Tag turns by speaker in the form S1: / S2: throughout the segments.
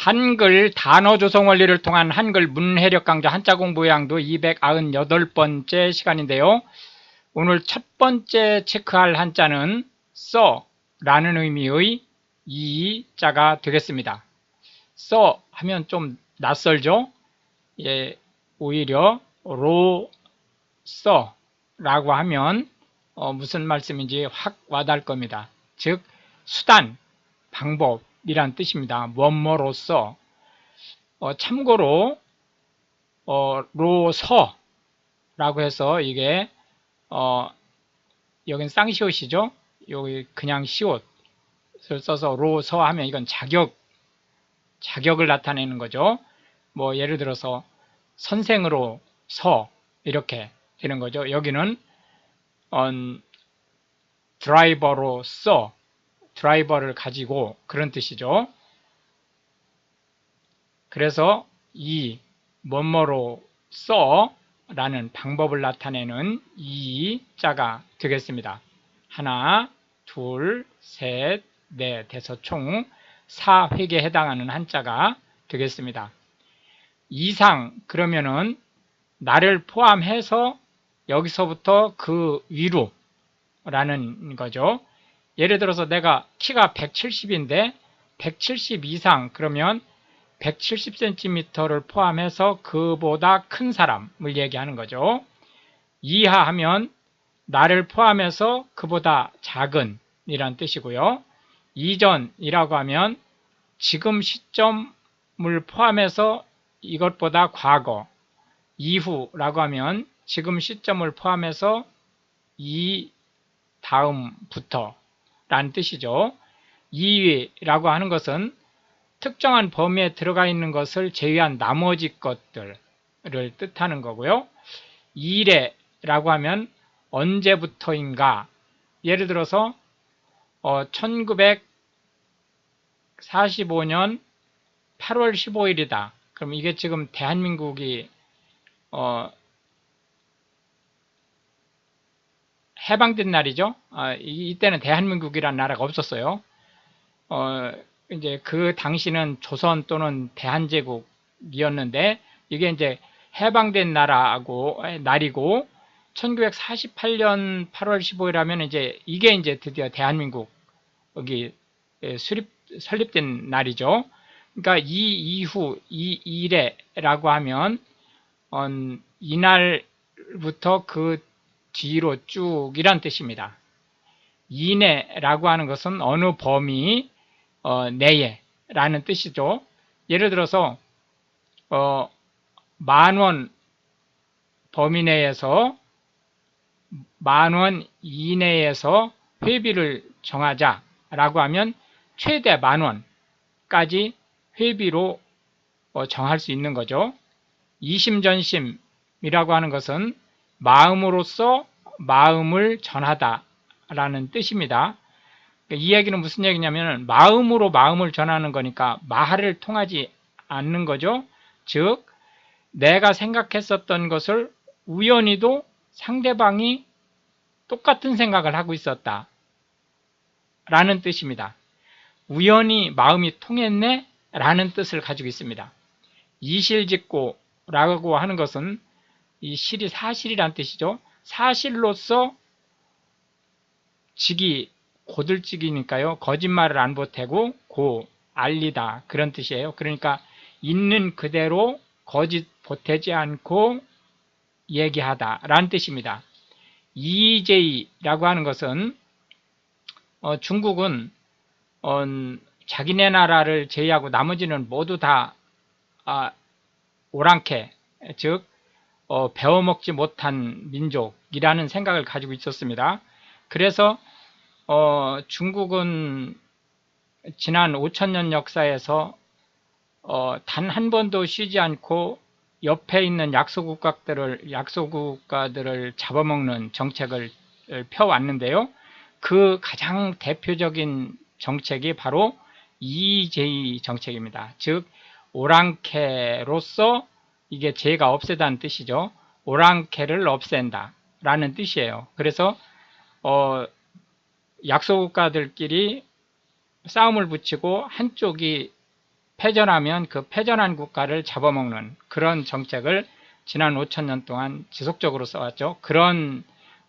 S1: 한글 단어 조성 원리를 통한 한글 문해력 강좌 한자 공부 요양도 298번째 시간인데요. 오늘 첫 번째 체크할 한자는 써라는 의미의 이자가 되겠습니다. 써 하면 좀 낯설죠? 예, 오히려 써라고 하면 무슨 말씀인지 확 와닿을 겁니다. 즉 수단, 방법이란 뜻입니다. 뭐뭐로써. 참고로 로서라고 해서 이게 여긴 쌍시옷이죠. 여기 그냥 시옷을 써서 로서 하면 이건 자격을 나타내는 거죠. 뭐 예를 들어서 선생으로 서 이렇게 되는 거죠. 여기는 드라이버로서 드라이버를 가지고 그런 뜻이죠. 그래서 이 뭐뭐로 써 라는 방법을 나타내는 이 자가 되겠습니다. 하나, 둘, 셋, 넷 해서 총 4획에 해당하는 한자가 되겠습니다. 이상 그러면은 나를 포함해서 여기서부터 그 위로 라는 거죠. 예를 들어서 내가 키가 170인데 170 이상 그러면 170cm를 포함해서 그보다 큰 사람을 얘기하는 거죠. 이하하면 나를 포함해서 그보다 작은 이란 뜻이고요. 이전이라고 하면 지금 시점을 포함해서 이것보다 과거, 이후라고 하면 지금 시점을 포함해서 이 다음부터 라는 뜻이죠. 이외라고 하는 것은 특정한 범위에 들어가 있는 것을 제외한 나머지 것들을 뜻하는 거고요. 이래라고 하면 언제부터인가, 예를 들어서 1945년 8월 15일이다. 그럼 이게 지금 대한민국이 해방된 날이죠. 이때는 대한민국이라는 나라가 없었어요. 이제 그 당시는 조선 또는 대한제국이었는데 이게 이제 해방된 날이고 1948년 8월 15일 하면 이제 이게 이제 드디어 대한민국이 설립된 날이죠. 그러니까 이 이후 이 이래라고 하면 이날부터 그 뒤로 쭉이란 뜻입니다. 이내라고 하는 것은 어느 범위 내에 라는 뜻이죠. 예를 들어서 10,000원 범위 내에서 10,000원 이내에서 회비를 정하자 라고 하면 최대 10,000원까지 회비로 정할 수 있는 거죠. 이심전심이라고 하는 것은 마음으로써 마음을 전하다 라는 뜻입니다. 이 얘기는 무슨 얘기냐면 마음으로 마음을 전하는 거니까 말을 통하지 않는 거죠. 즉 내가 생각했었던 것을 우연히도 상대방이 똑같은 생각을 하고 있었다 라는 뜻입니다. 우연히 마음이 통했네 라는 뜻을 가지고 있습니다. 이실직고라고 하는 것은 이 실이 사실이란 뜻이죠. 사실로서 직이 고들직이니까요. 거짓말을 안 보태고 알리다 그런 뜻이에요. 그러니까 있는 그대로 거짓 보태지 않고 얘기하다 라는 뜻입니다. 이제이라고 하는 것은 중국은 자기네 나라를 제외하고 나머지는 모두 다 오랑캐 즉 배워먹지 못한 민족이라는 생각을 가지고 있었습니다. 그래서 중국은 지난 5,000년 역사에서 단 한 번도 쉬지 않고 옆에 있는 약소국가들을 잡아먹는 정책을 펴왔는데요. 그 가장 대표적인 정책이 바로 EJ 정책입니다. 즉 오랑캐로서 이게 죄가 없애다는 뜻이죠. 오랑캐를 없앤다 라는 뜻이에요. 그래서 약소국가들끼리 싸움을 붙이고 한쪽이 패전하면 그 패전한 국가를 잡아먹는 그런 정책을 지난 5,000년 동안 지속적으로 써왔죠. 그런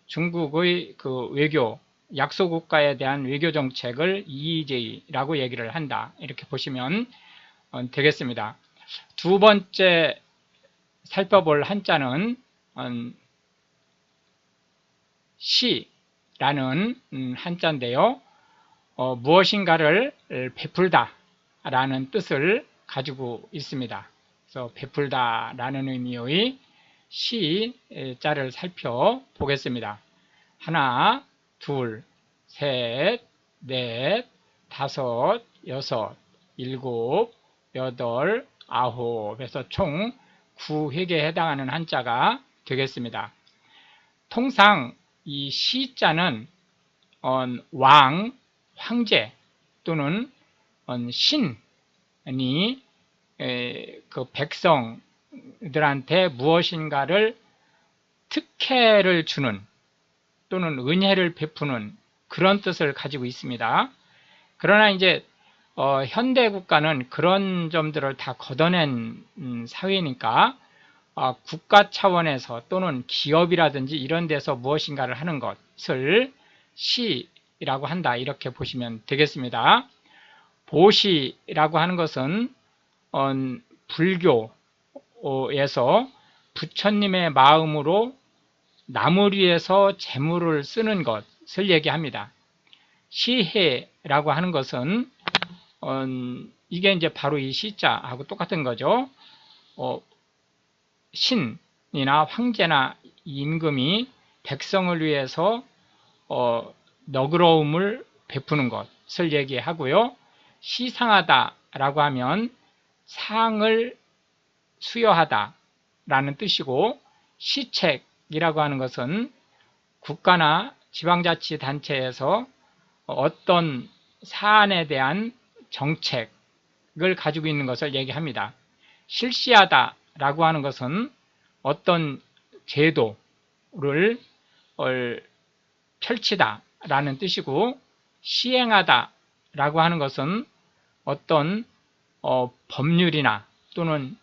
S1: 중국의 그 외교, 약소국가에 대한 외교 정책을 EEJ라고 얘기를 한다. 이렇게 보시면 되겠습니다. 두 번째 살펴볼 한자는 시라는 한자인데요. 무엇인가를 베풀다 라는 뜻을 가지고 있습니다. 그래서 베풀다 라는 의미의 시자를 살펴보겠습니다. 하나, 둘, 셋, 넷, 다섯, 여섯, 일곱, 여덟, 아홉 해서 총 9획에 해당하는 한자가 되겠습니다. 통상 이 시자는 왕, 황제 또는 신이 그 백성들한테 무엇인가를 특혜를 주는 또는 은혜를 베푸는 그런 뜻을 가지고 있습니다. 그러나 이제 현대 국가는 그런 점들을 다 걷어낸 사회니까 국가 차원에서 또는 기업이라든지 이런 데서 무엇인가를 하는 것을 시라고 한다. 이렇게 보시면 되겠습니다. 보시라고 하는 것은 불교에서 부처님의 마음으로 남을 위해서 재물을 쓰는 것을 얘기합니다. 시해라고 하는 것은 이게 이제 바로 이 시자하고 똑같은 거죠. 신이나 황제나 임금이 백성을 위해서 너그러움을 베푸는 것을 얘기하고요. 시상하다라고 하면 상을 수여하다 라는 뜻이고, 시책이라고 하는 것은 국가나 지방자치단체에서 어떤 사안에 대한 정책을 가지고 있는 것을 얘기합니다. 실시하다 라고 하는 것은 어떤 제도를 펼치다 라는 뜻이고, 시행하다 라고 하는 것은 어떤 법률이나 또는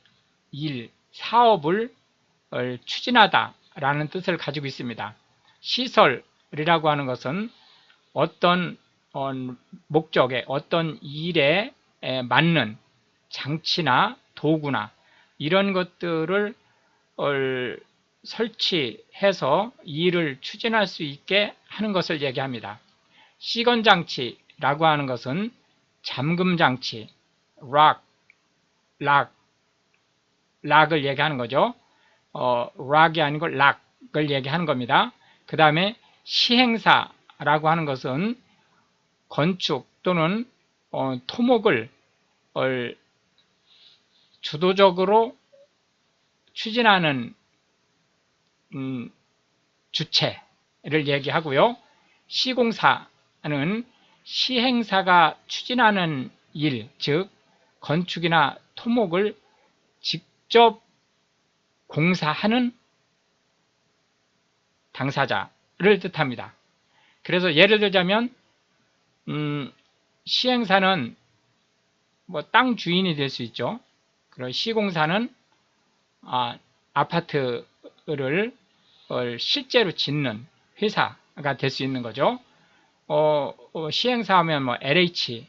S1: 일, 사업을 추진하다 라는 뜻을 가지고 있습니다. 시설이라고 하는 것은 어떤 목적에, 어떤 일에 맞는 장치나 도구나 이런 것들을 설치해서 일을 추진할 수 있게 하는 것을 얘기합니다. 시건장치라고 하는 것은 잠금장치, 락을 얘기하는 거죠. 락이 아니고 락을 얘기하는 겁니다. 그 다음에 시행사라고 하는 것은 건축 또는 토목을 주도적으로 추진하는 주체를 얘기하고요. 시공사는 시행사가 추진하는 일, 즉 건축이나 토목을 직접 공사하는 당사자를 뜻합니다. 그래서 예를 들자면 시행사는 땅 주인이 될 수 있죠. 그리고 시공사는 아파트를 실제로 짓는 회사가 될 수 있는 거죠. 시행사 하면 LH가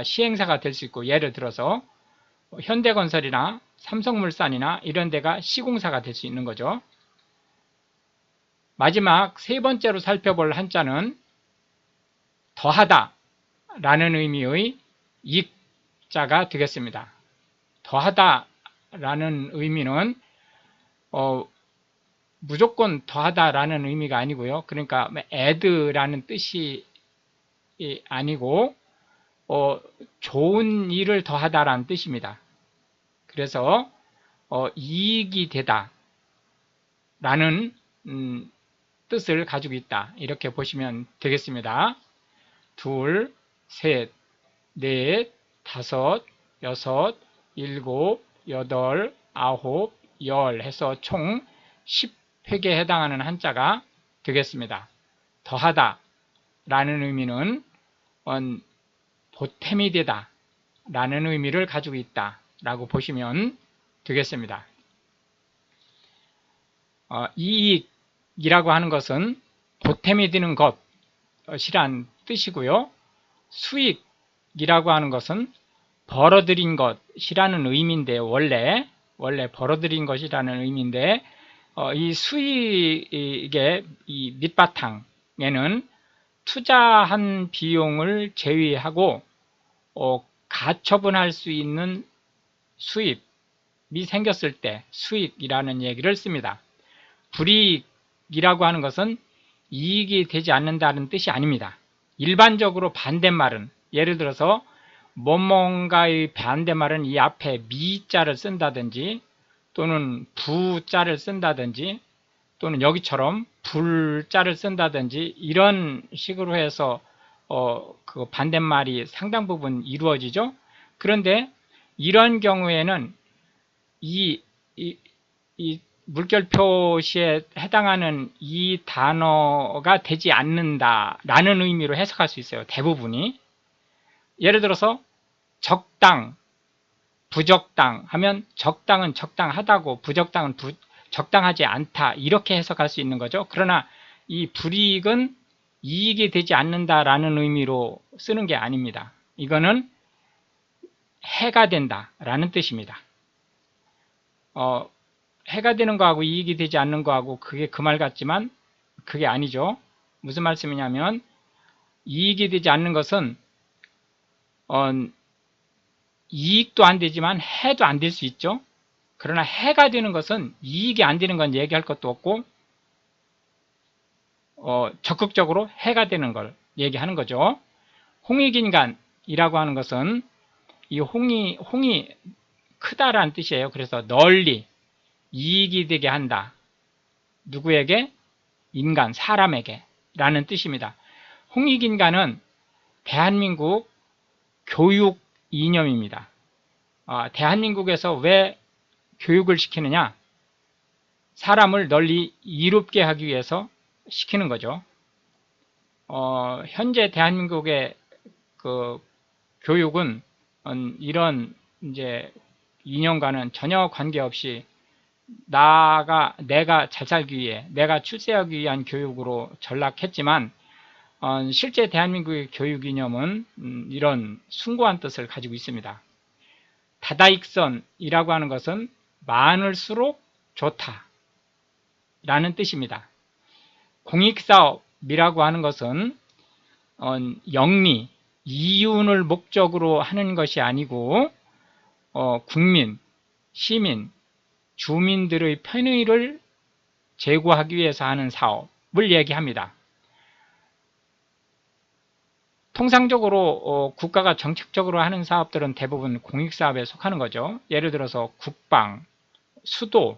S1: 시행사가 될 수 있고, 예를 들어서 현대건설이나 삼성물산이나 이런 데가 시공사가 될 수 있는 거죠. 마지막 세 번째로 살펴볼 한자는 더하다 라는 의미의 익자가 되겠습니다. 더하다 라는 의미는 무조건 더하다 라는 의미가 아니고요. 그러니까 add라는 뜻이 아니고 좋은 일을 더하다 라는 뜻입니다. 그래서 이익이 되다 라는 뜻을 가지고 있다. 이렇게 보시면 되겠습니다. 둘, 셋, 넷, 다섯, 여섯, 일곱, 여덟, 아홉, 열 해서 총 10획에 해당하는 한자가 되겠습니다. 더하다 라는 의미는 보탬이 되다 라는 의미를 가지고 있다 라고 보시면 되겠습니다. 이익이라고 하는 것은 보탬이 되는 것이란 뜻이고요. 수익이라고 하는 것은 벌어들인 것이라는 의미인데, 원래 벌어들인 것이라는 의미인데, 이 수익의 이 밑바탕에는 투자한 비용을 제외하고 가처분할 수 있는 수입이 생겼을 때 수익이라는 얘기를 씁니다. 불이익이라고 하는 것은 이익이 되지 않는다는 뜻이 아닙니다. 일반적으로 반대말은, 예를 들어서 뭔가의 반대말은 이 앞에 미자를 쓴다든지 또는 부자를 쓴다든지 또는 여기처럼 불자를 쓴다든지 이런 식으로 해서 그 반대말이 상당 부분 이루어지죠. 그런데 이런 경우에는 이 물결 표시에 해당하는 이 단어가 되지 않는다라는 의미로 해석할 수 있어요. 대부분이. 예를 들어서 적당, 부적당 하면 적당은 적당하다고 부적당은 적당하지 않다 이렇게 해석할 수 있는 거죠. 그러나 이 불이익은 이익이 되지 않는다라는 의미로 쓰는 게 아닙니다. 이거는 해가 된다라는 뜻입니다. 해가 되는 거하고 이익이 되지 않는 거하고 그게 그 말 같지만 그게 아니죠. 무슨 말씀이냐면 이익이 되지 않는 것은 이익도 안 되지만 해도 안 될 수 있죠. 그러나 해가 되는 것은 이익이 안 되는 건 얘기할 것도 없고 적극적으로 해가 되는 걸 얘기하는 거죠. 홍익인간이라고 하는 것은 이 홍이 크다라는 뜻이에요. 그래서 널리 이익이 되게 한다. 누구에게? 인간, 사람에게 라는 뜻입니다. 홍익인간은 대한민국 교육 이념입니다. 대한민국에서 왜 교육을 시키느냐? 사람을 널리 이롭게 하기 위해서 시키는 거죠. 현재 대한민국의 그 교육은 이런 이제 이념과는 전혀 관계없이 내가 잘 살기 위해, 내가 출세하기 위한 교육으로 전락했지만 실제 대한민국의 교육 이념은 이런 숭고한 뜻을 가지고 있습니다. 다다익선이라고 하는 것은 많을수록 좋다 라는 뜻입니다. 공익사업이라고 하는 것은 영리, 이윤을 목적으로 하는 것이 아니고 국민, 시민, 주민들의 편의를 제고하기 위해서 하는 사업을 얘기합니다. 통상적으로 국가가 정책적으로 하는 사업들은 대부분 공익사업에 속하는 거죠. 예를 들어서 국방, 수도,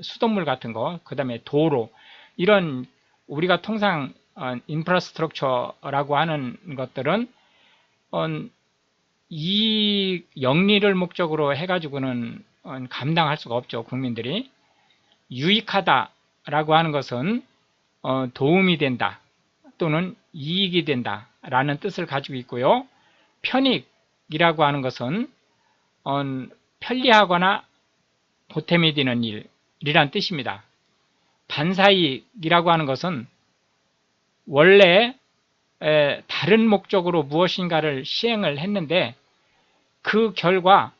S1: 수돗물 같은 거, 그 다음에 도로, 이런 우리가 통상 인프라스트럭처라고 하는 것들은 이 영리를 목적으로 해가지고는 감당할 수가 없죠. 국민들이. 유익하다라고 하는 것은 도움이 된다 또는 이익이 된다 라는 뜻을 가지고 있고요. 편익이라고 하는 것은 편리하거나 보탬이 되는 일이란 뜻입니다. 반사이익이라고 하는 것은 원래 다른 목적으로 무엇인가를 시행을 했는데 그 결과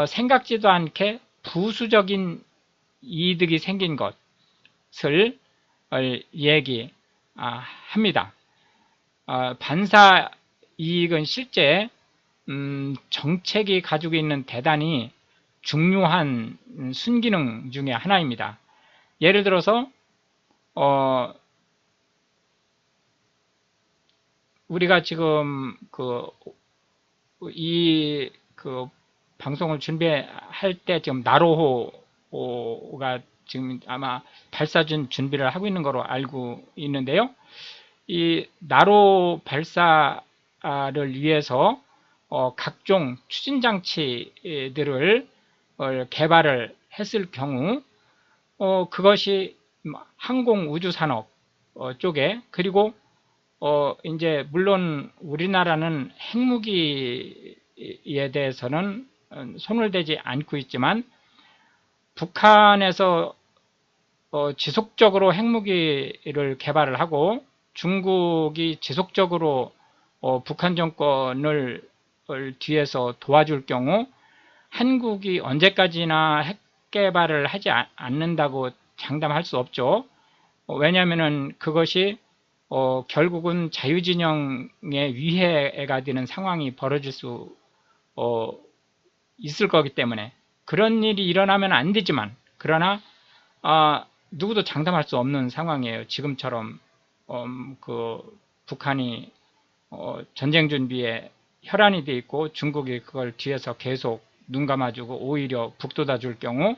S1: 생각지도 않게 부수적인 이득이 생긴 것을 얘기합니다. 반사이익은 실제 정책이 가지고 있는 대단히 중요한 순기능 중에 하나입니다. 예를 들어서 우리가 지금 이 방송을 준비할 때 지금 나로호가 지금 아마 발사준 준비를 하고 있는 거로 알고 있는데요. 이 나로 발사를 위해서 각종 추진 장치들을 개발을 했을 경우 그것이 항공 우주 산업 쪽에, 그리고 이제 물론 우리나라는 핵무기에 대해서는 손을 대지 않고 있지만 북한에서 지속적으로 핵무기를 개발을 하고 중국이 지속적으로 북한 정권을 뒤에서 도와줄 경우 한국이 언제까지나 핵 개발을 하지 않는다고 장담할 수 없죠. 왜냐하면 그것이 결국은 자유진영의 위해가 되는 상황이 벌어질 수 있을 거기 때문에 그런 일이 일어나면 안 되지만 그러나 누구도 장담할 수 없는 상황이에요. 지금처럼 그 북한이 전쟁 준비에 혈안이 돼 있고 중국이 그걸 뒤에서 계속 눈 감아주고 오히려 북돋아 줄 경우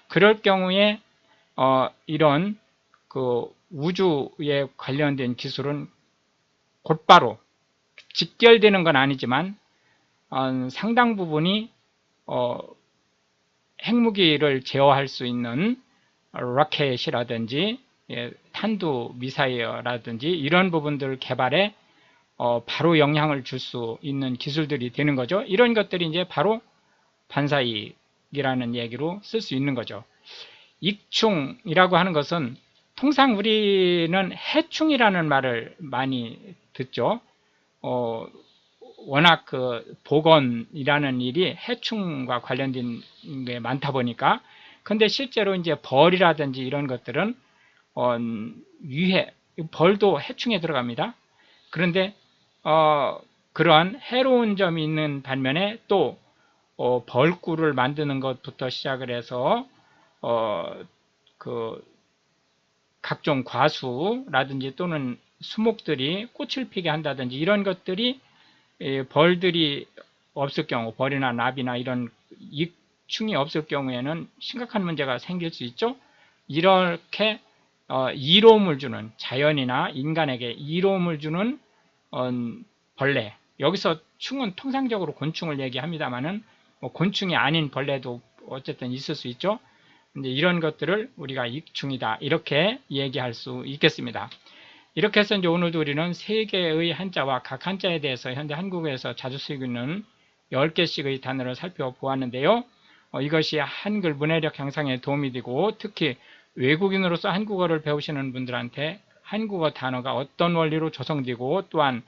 S1: 그럴 경우에 이런 그 우주에 관련된 기술은 곧바로 직결되는 건 아니지만 상당 부분이 핵무기를 제어할 수 있는 로켓이라든지 탄두 미사일이라든지 이런 부분들 개발에 바로 영향을 줄 수 있는 기술들이 되는 거죠. 이런 것들이 이제 바로 반사이익이라는 얘기로 쓸 수 있는 거죠. 익충이라고 하는 것은 통상 우리는 해충이라는 말을 많이 듣죠. 워낙 그 복원이라는 일이 해충과 관련된 게 많다 보니까 근데 실제로 이제 벌이라든지 이런 것들은 벌도 해충에 들어갑니다. 그런데 그러한 해로운 점이 있는 반면에 또 벌꿀을 만드는 것부터 시작을 해서 그 각종 과수라든지 또는 수목들이 꽃을 피게 한다든지 이런 것들이 벌들이 없을 경우 벌이나 납이나 이런 익충이 없을 경우에는 심각한 문제가 생길 수 있죠. 이렇게 이로움을 주는 자연이나 인간에게 이로움을 주는 벌레 여기서 충은 통상적으로 곤충을 얘기합니다만은 곤충이 아닌 벌레도 어쨌든 있을 수 있죠. 근데 이런 것들을 우리가 익충이다 이렇게 얘기할 수 있겠습니다. 이렇게 해서 이제 오늘도 우리는 세 개의 한자와 각 한자에 대해서 현대 한국어에서 자주 쓰이고 있는 10개씩의 단어를 살펴보았는데요. 이것이 한글 문해력 향상에 도움이 되고 특히 외국인으로서 한국어를 배우시는 분들한테 한국어 단어가 어떤 원리로 조성되고 또한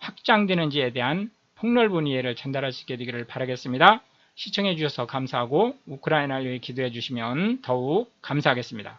S1: 확장되는지에 대한 폭넓은 이해를 전달할 수 있게 되기를 바라겠습니다. 시청해 주셔서 감사하고 우크라이나를 위해 기도해 주시면 더욱 감사하겠습니다.